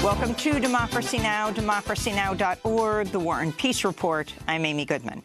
Welcome to Democracy Now!, democracynow.org, The War and Peace Report. I'm Amy Goodman.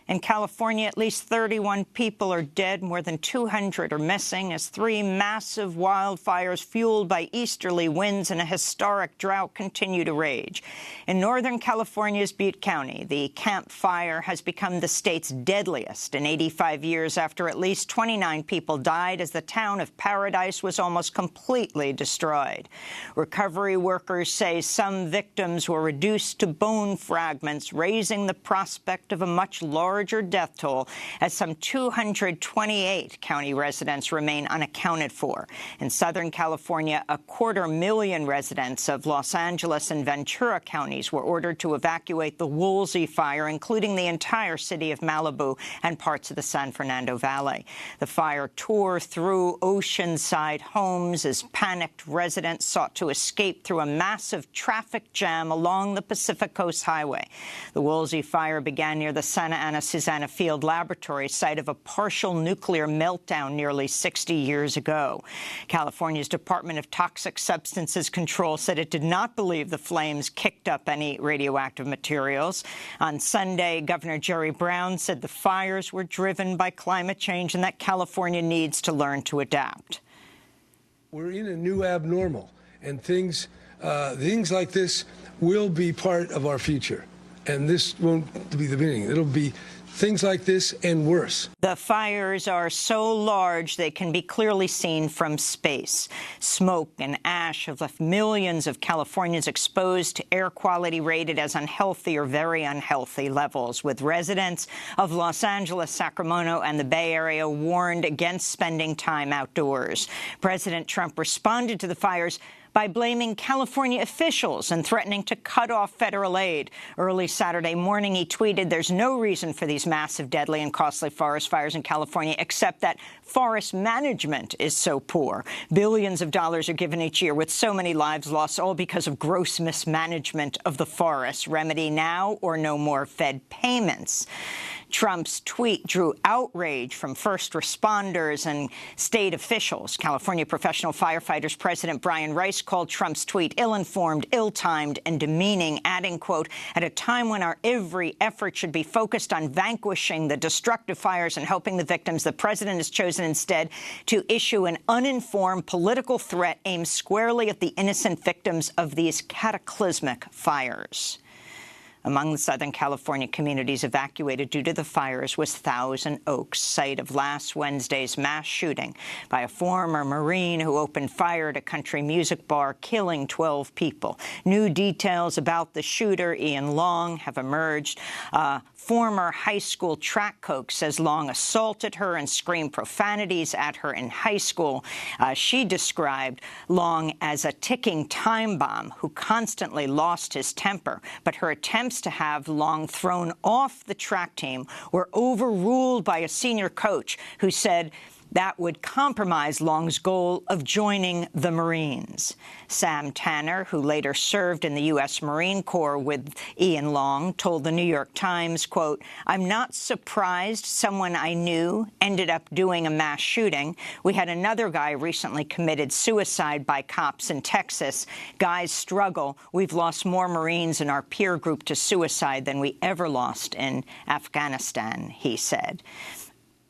In California, at least 31 people are dead, more than 200 are missing as three massive wildfires fueled by easterly winds and a historic drought continue to rage. In Northern California's Butte County, the Camp Fire has become the state's deadliest in 85 years after at least 29 people died as the town of Paradise was almost completely destroyed. Recovery workers say some victims were reduced to bone fragments, raising the prospect of a much larger death toll as some 228 county residents remain unaccounted for. In Southern California, 250,000 residents of Los Angeles and Ventura counties were ordered to evacuate the Woolsey fire, including the entire city of Malibu and parts of the San Fernando Valley. The fire tore through oceanside homes as panicked residents sought to escape through a massive traffic jam along the Pacific Coast Highway. The Woolsey fire began near the Santa Ana Susanna Field Laboratory, site of a partial nuclear meltdown nearly 60 years ago. California's Department of Toxic Substances Control said it did not believe the flames kicked up any radioactive materials. On Sunday, Governor Jerry Brown said the fires were driven by climate change and that California needs to learn to adapt. We're in a new abnormal, and things like this will be part of our future. And this won't be the beginning. It'll be things like this and worse. The fires are so large they can be clearly seen from space. Smoke and ash have left millions of Californians exposed to air quality rated as unhealthy or very unhealthy levels, with residents of Los Angeles, Sacramento, and the Bay Area warned against spending time outdoors. President Trump responded to the fires by blaming California officials and threatening to cut off federal aid. Early Saturday morning, he tweeted, "There's no reason for these massive, deadly, and costly forest fires in California except that forest management is so poor. Billions of dollars are given each year with so many lives lost, all because of gross mismanagement of the forest. Remedy now or no more Fed payments." Trump's tweet drew outrage from first responders and state officials. California Professional Firefighters President Brian Rice called Trump's tweet ill-informed, ill-timed, and demeaning, adding, quote, "At a time when our every effort should be focused on vanquishing the destructive fires and helping the victims, the president has chosen instead to issue an uninformed political threat aimed squarely at the innocent victims of these cataclysmic fires." Among the Southern California communities evacuated due to the fires was Thousand Oaks, site of last Wednesday's mass shooting by a former Marine who opened fire at a country music bar, killing 12 people. New details about the shooter, Ian Long, have emerged. Former high school track coach says Long assaulted her and screamed profanities at her in high school. She described Long as a ticking time bomb who constantly lost his temper, but her attempts to have Long thrown off the track team were overruled by a senior coach who said that would compromise Long's goal of joining the Marines. Sam Tanner, who later served in the U.S. Marine Corps with Ian Long, told the New York Times, quote, "I'm not surprised someone I knew ended up doing a mass shooting. We had another guy recently committed suicide by cops in Texas. Guys struggle. We've lost more Marines in our peer group to suicide than we ever lost in Afghanistan," he said.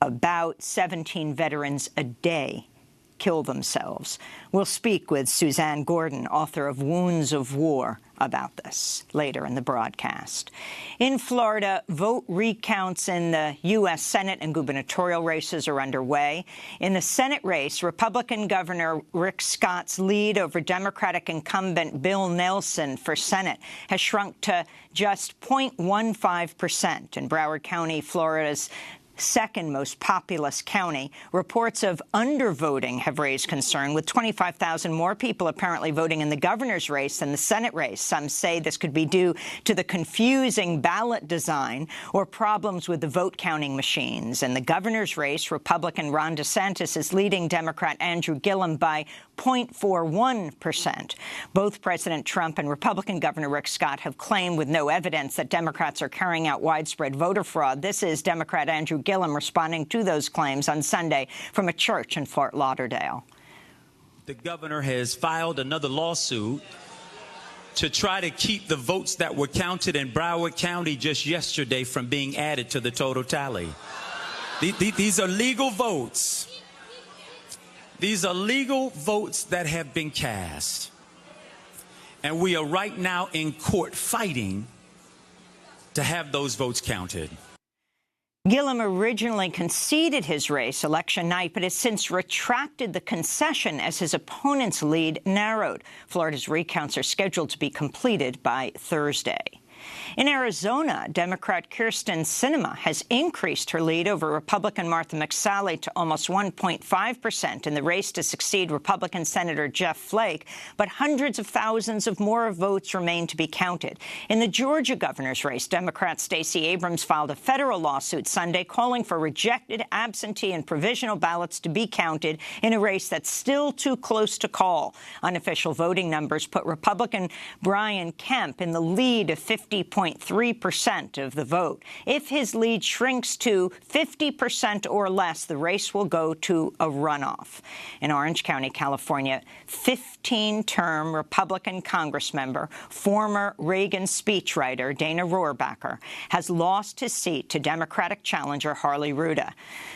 About 17 veterans a day kill themselves. We'll speak with Suzanne Gordon, author of Wounds of War, about this later in the broadcast. In Florida, vote recounts in the U.S. Senate and gubernatorial races are underway. In the Senate race, Republican Governor Rick Scott's lead over Democratic incumbent Bill Nelson for Senate has shrunk to just 0.15%. In Broward County, Florida's second most populous county, reports of undervoting have raised concern, with 25,000 more people apparently voting in the governor's race than the Senate race. Some say this could be due to the confusing ballot design or problems with the vote counting machines. In the governor's race, Republican Ron DeSantis is leading Democrat Andrew Gillum by 0.41%. Both President Trump and Republican Governor Rick Scott have claimed with no evidence that Democrats are carrying out widespread voter fraud. This is Democrat Andrew Gillum responding to those claims on Sunday from a church in Fort Lauderdale. The governor has filed another lawsuit to try to keep the votes that were counted in Broward County just yesterday from being added to the total tally. These are legal votes. These are legal votes that have been cast. And we are right now in court fighting to have those votes counted. Gillum originally conceded his race election night, but has since retracted the concession as his opponent's lead narrowed. Florida's recounts are scheduled to be completed by Thursday. In Arizona, Democrat Kyrsten Sinema has increased her lead over Republican Martha McSally to almost 1.5% in the race to succeed Republican Senator Jeff Flake, but hundreds of thousands of more votes remain to be counted. In the Georgia governor's race, Democrat Stacey Abrams filed a federal lawsuit Sunday calling for rejected absentee and provisional ballots to be counted in a race that's still too close to call. Unofficial voting numbers put Republican Brian Kemp in the lead of 50.3% of the vote. If his lead shrinks to 50% or less, the race will go to a runoff. In Orange County, California, 15-term Republican Congressmember, former Reagan speechwriter Dana Rohrabacher, has lost his seat to Democratic challenger Harley Rouda.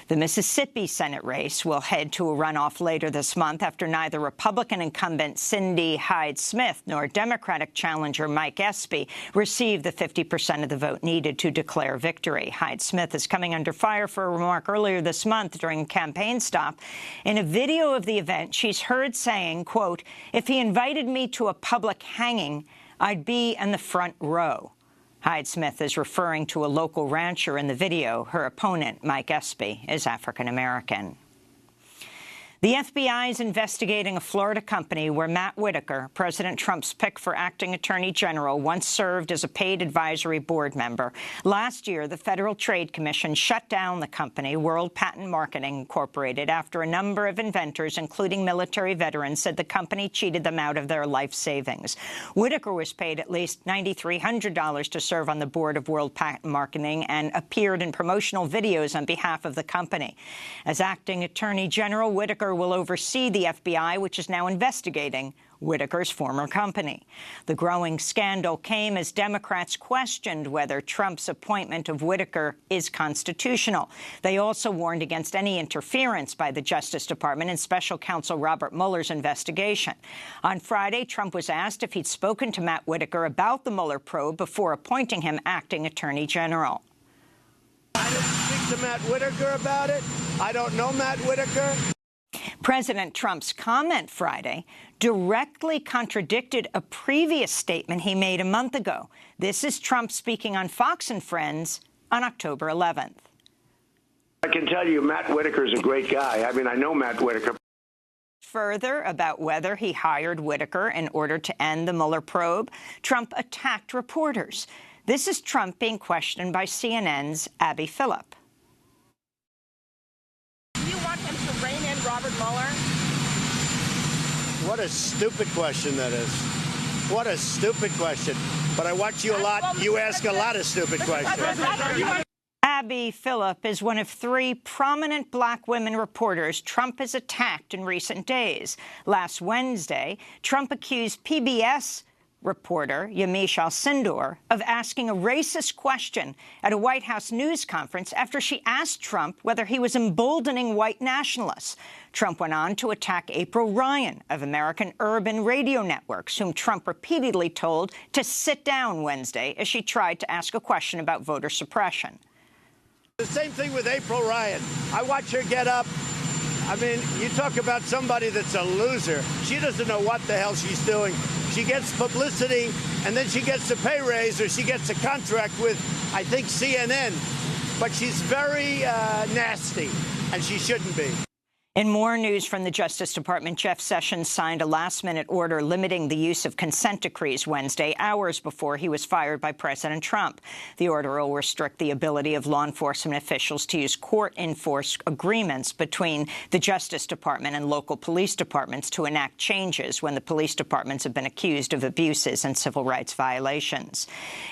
The Mississippi Senate race will head to a runoff later this month after neither Republican incumbent Cindy Hyde-Smith nor Democratic challenger Mike Espy received the 50% of the vote needed to declare victory. Hyde-Smith is coming under fire for a remark earlier this month during a campaign stop. In a video of the event, she's heard saying, quote, "If he invited me to a public hanging, I'd be in the front row." Hyde-Smith is referring to a local rancher in the video. Her opponent, Mike Espy, is African-American. The FBI is investigating a Florida company where Matt Whitaker, President Trump's pick for acting attorney general, once served as a paid advisory board member. Last year, the Federal Trade Commission shut down the company, World Patent Marketing Incorporated, after a number of inventors, including military veterans, said the company cheated them out of their life savings. Whitaker was paid at least $9,300 to serve on the board of World Patent Marketing and appeared in promotional videos on behalf of the company. As acting attorney general, Whitaker will oversee the FBI, which is now investigating Whitaker's former company. The growing scandal came as Democrats questioned whether Trump's appointment of Whitaker is constitutional. They also warned against any interference by the Justice Department in Special Counsel Robert Mueller's investigation. On Friday, Trump was asked if he'd spoken to Matt Whitaker about the Mueller probe before appointing him acting attorney general. I didn't speak to Matt Whitaker about it. I don't know Matt Whitaker. President Trump's comment Friday directly contradicted a previous statement he made a month ago. This is Trump speaking on Fox and Friends on October 11th. I can tell you Matt Whitaker's a great guy. I mean, I know Matt Whitaker. Further, about whether he hired Whitaker in order to end the Mueller probe, Trump attacked reporters. This is Trump being questioned by CNN's Abby Phillip. Robert Mueller? What a stupid question that is. What a stupid question. But I watch you a lot. You ask a lot of stupid questions. Abby Phillip is one of three prominent black women reporters Trump has attacked in recent days. Last Wednesday, Trump accused PBS reporter Yamiche Alcindor of asking a racist question at a White House news conference after she asked Trump whether he was emboldening white nationalists. Trump went on to attack April Ryan of American Urban Radio Networks, whom Trump repeatedly told to sit down Wednesday as she tried to ask a question about voter suppression. The same thing with April Ryan. I watch her get up. I mean, you talk about somebody that's a loser. She doesn't know what the hell she's doing. She gets publicity, and then she gets a pay raise, or she gets a contract with, I think, CNN. But she's very nasty, and she shouldn't be. In more news from the Justice Department, Jeff Sessions signed a last-minute order limiting the use of consent decrees Wednesday, hours before he was fired by President Trump. The order will restrict the ability of law enforcement officials to use court-enforced agreements between the Justice Department and local police departments to enact changes when the police departments have been accused of abuses and civil rights violations.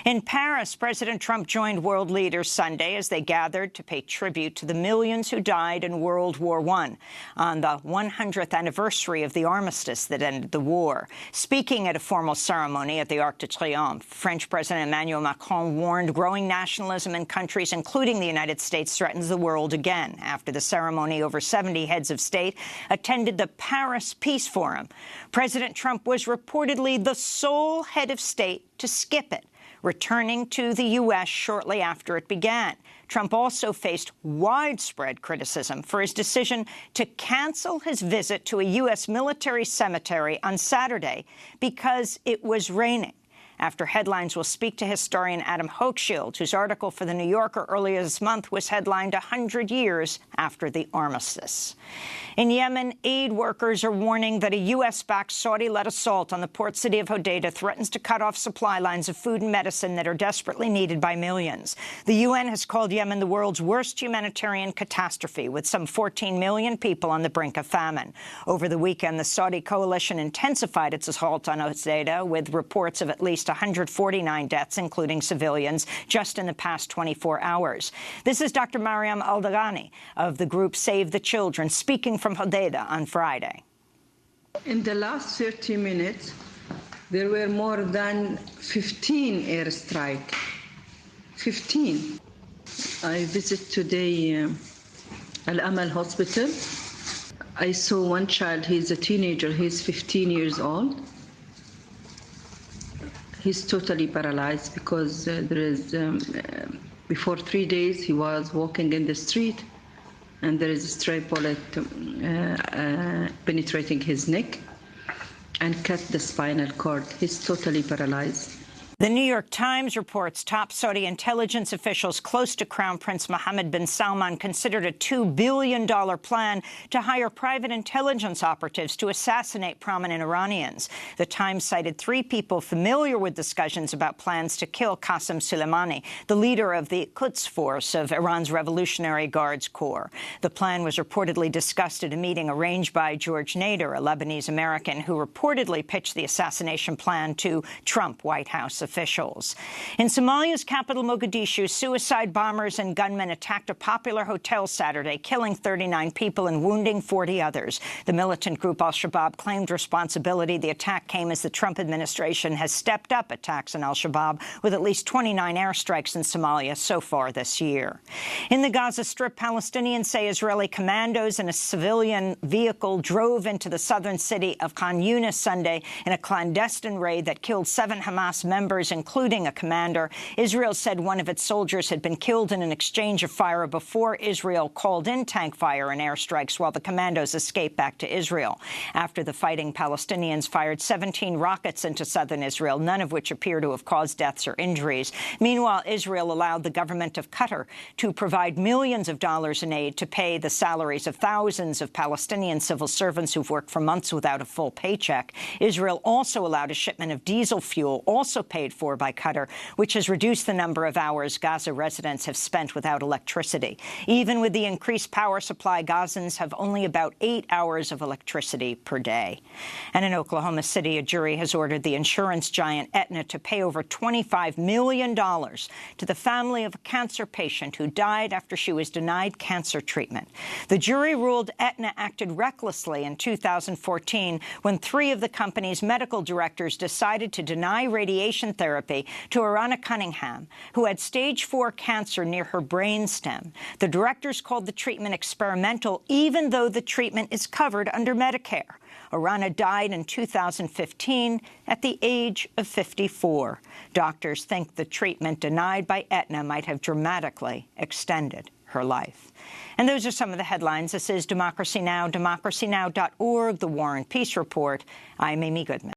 In Paris, President Trump joined world leaders Sunday as they gathered to pay tribute to the millions who died in World War I. on the 100th anniversary of the armistice that ended the war. Speaking at a formal ceremony at the Arc de Triomphe, French President Emmanuel Macron warned growing nationalism in countries, including the United States, threatens the world again. After the ceremony, over 70 heads of state attended the Paris Peace Forum. President Trump was reportedly the sole head of state to skip it, returning to the U.S. shortly after it began. Trump also faced widespread criticism for his decision to cancel his visit to a U.S. military cemetery on Saturday because it was raining. After Headlines will speak to historian Adam Hochschild, whose article for The New Yorker earlier this month was headlined 100 years after the armistice. In Yemen, aid workers are warning that a U.S.-backed Saudi-led assault on the port city of Hodeidah threatens to cut off supply lines of food and medicine that are desperately needed by millions. The UN has called Yemen the world's worst humanitarian catastrophe, with some 14 million people on the brink of famine. Over the weekend, the Saudi coalition intensified its assault on Hodeidah, with reports of at least 149 deaths, including civilians, just in the past 24 hours. This is Dr. Mariam Aldagani of the group Save the Children, speaking from Hodeidah on Friday. In the last 30 minutes, there were more than 15 airstrikes. 15. I visit today Al-Amal Hospital. I saw one child. He's a teenager. He's 15 years old. He's totally paralyzed because before 3 days, he was walking in the street, and there is a stray bullet penetrating his neck and cut the spinal cord. He's totally paralyzed. The New York Times reports top Saudi intelligence officials close to Crown Prince Mohammed bin Salman considered a $2 billion plan to hire private intelligence operatives to assassinate prominent Iranians. The Times cited 3 people familiar with discussions about plans to kill Qasem Soleimani, the leader of the Quds Force of Iran's Revolutionary Guards Corps. The plan was reportedly discussed at a meeting arranged by George Nader, a Lebanese-American who reportedly pitched the assassination plan to Trump White House officials. In Somalia's capital, Mogadishu, suicide bombers and gunmen attacked a popular hotel Saturday, killing 39 people and wounding 40 others. The militant group al-Shabaab claimed responsibility. The attack came as the Trump administration has stepped up attacks on al-Shabaab, with at least 29 airstrikes in Somalia so far this year. In the Gaza Strip, Palestinians say Israeli commandos in a civilian vehicle drove into the southern city of Khan Yunis Sunday in a clandestine raid that killed 7 Hamas members, including a commander. Israel said one of its soldiers had been killed in an exchange of fire before Israel called in tank fire and airstrikes while the commandos escaped back to Israel. After the fighting, Palestinians fired 17 rockets into southern Israel, none of which appear to have caused deaths or injuries. Meanwhile, Israel allowed the government of Qatar to provide millions of dollars in aid to pay the salaries of thousands of Palestinian civil servants who've worked for months without a full paycheck. Israel also allowed a shipment of diesel fuel, also paid for by Qatar, which has reduced the number of hours Gaza residents have spent without electricity. Even with the increased power supply, Gazans have only about 8 hours of electricity per day. And in Oklahoma City, a jury has ordered the insurance giant Aetna to pay over $25 million to the family of a cancer patient who died after she was denied cancer treatment. The jury ruled Aetna acted recklessly in 2014 when 3 of the company's medical directors decided to deny radiation therapy to Arana Cunningham, who had stage 4 cancer near her brainstem. The directors called the treatment experimental, even though the treatment is covered under Medicare. Arana died in 2015 at the age of 54. Doctors think the treatment denied by Aetna might have dramatically extended her life. And those are some of the headlines. This is Democracy Now!, democracynow.org, The War and Peace Report. I'm Amy Goodman.